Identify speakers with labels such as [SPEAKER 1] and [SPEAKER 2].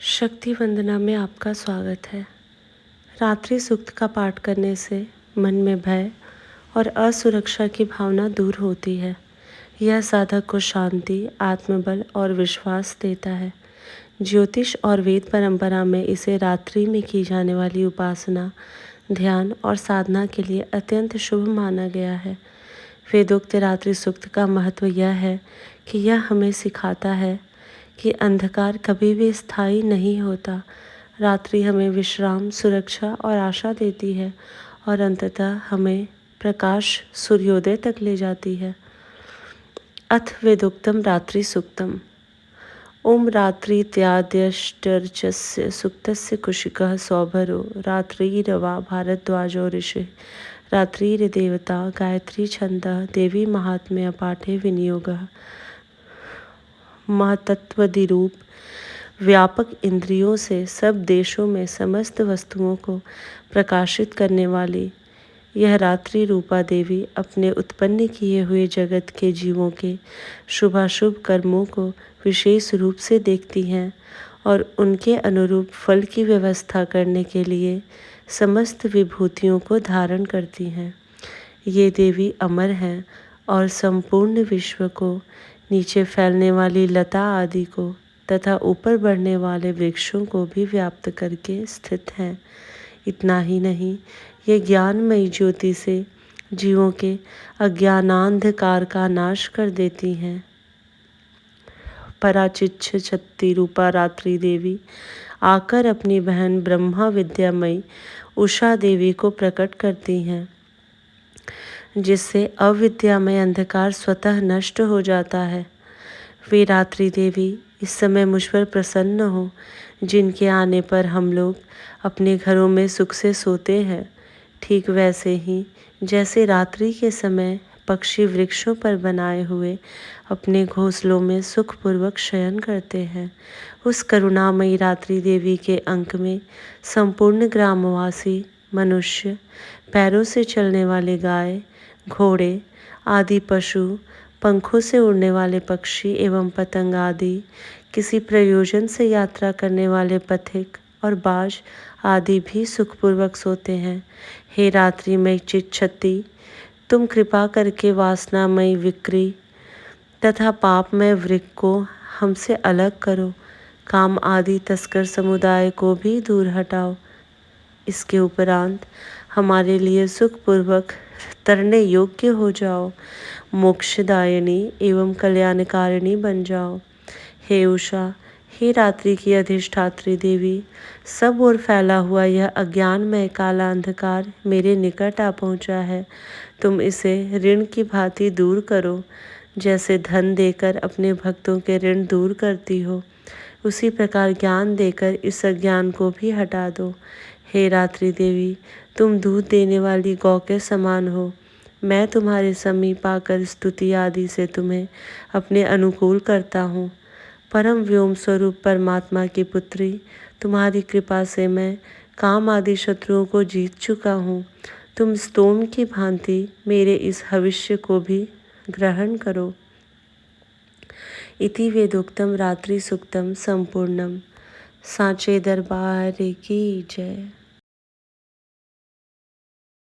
[SPEAKER 1] शक्ति वंदना में आपका स्वागत है। रात्रि सूक्त का पाठ करने से मन में भय और असुरक्षा की भावना दूर होती है। यह साधक को शांति, आत्मबल और विश्वास देता है। ज्योतिष और वेद परंपरा में इसे रात्रि में की जाने वाली उपासना, ध्यान और साधना के लिए अत्यंत शुभ माना गया है। वेदोक्त रात्रि सूक्त का महत्व यह है कि यह हमें सिखाता है कि अंधकार कभी भी स्थायी नहीं होता। रात्रि हमें विश्राम, सुरक्षा और आशा देती है और अंततः हमें प्रकाश सूर्योदय तक ले जाती है। अथ वेदोक्तम रात्रि सूक्तम। ओम रात्रित्याद्यष्टर्चस्य सुक्तस्य कुशिकः सौभरो रात्रिरवा भारद्वाजो ऋषिः रात्रिर्देवता गायत्री छन्दः देवी महात्म्य पाठे विनियोगः। महतत्वदिरूप व्यापक इंद्रियों से सब देशों में समस्त वस्तुओं को प्रकाशित करने वाली यह रात्रि रूपा देवी अपने उत्पन्न किए हुए जगत के जीवों के शुभाशुभ कर्मों को विशेष रूप से देखती हैं और उनके अनुरूप फल की व्यवस्था करने के लिए समस्त विभूतियों को धारण करती हैं। ये देवी अमर हैं और संपूर्ण विश्व को, नीचे फैलने वाली लता आदि को तथा ऊपर बढ़ने वाले वृक्षों को भी व्याप्त करके स्थित हैं। इतना ही नहीं, ये ज्ञानमयी ज्योति से जीवों के अज्ञानांधकार का नाश कर देती हैं। पराचिच्छ शक्ति रूपा रात्रि देवी आकर अपनी बहन ब्रह्मा विद्यामयी उषा देवी को प्रकट करती हैं, जिससे अविद्यामय अंधकार स्वतः नष्ट हो जाता है। वे रात्रि देवी इस समय मुझ पर प्रसन्न हो, जिनके आने पर हम लोग अपने घरों में सुख से सोते हैं। ठीक वैसे ही जैसे रात्रि के समय पक्षी वृक्षों पर बनाए हुए अपने घोंसलों में सुखपूर्वक शयन करते हैं, उस करुणामयी रात्रि देवी के अंक में संपूर्ण ग्रामवासी मनुष्य, पैरों से चलने वाले गाय, घोड़े आदि पशु, पंखों से उड़ने वाले पक्षी एवं पतंग आदि, किसी प्रयोजन से यात्रा करने वाले पथिक और बाज आदि भी सुखपूर्वक सोते हैं। हे रात्रिमय चिच्छति, तुम कृपा करके वासनामय विक्री तथा पापमय वृक्क को हमसे अलग करो। काम आदि तस्कर समुदाय को भी दूर हटाओ। इसके उपरांत हमारे लिए सुखपूर्वक तरने योग्य हो जाओ। मोक्षदायिनी एवं कल्याणकारिणी बन जाओ। हे उषा, हे रात्रि की अधिष्ठात्री देवी, सब ओर फैला हुआ यह अज्ञानमय काला अंधकार मेरे निकट आ पहुँचा है। तुम इसे ऋण की भांति दूर करो। जैसे धन देकर अपने भक्तों के ऋण दूर करती हो, उसी प्रकार ज्ञान देकर इस अज्ञान को भी हटा दो। हे रात्रि देवी, तुम दूध देने वाली गौ के समान हो। मैं तुम्हारे समीप आकर स्तुति आदि से तुम्हें अपने अनुकूल करता हूँ। परम व्योम स्वरूप परमात्मा की पुत्री, तुम्हारी कृपा से मैं काम आदि शत्रुओं को जीत चुका हूँ। तुम स्तोम की भांति मेरे इस भविष्य को भी ग्रहण करो। इति वेदोक्तम रात्रि सूक्तम संपूर्णम। सांचे दरबार की जय।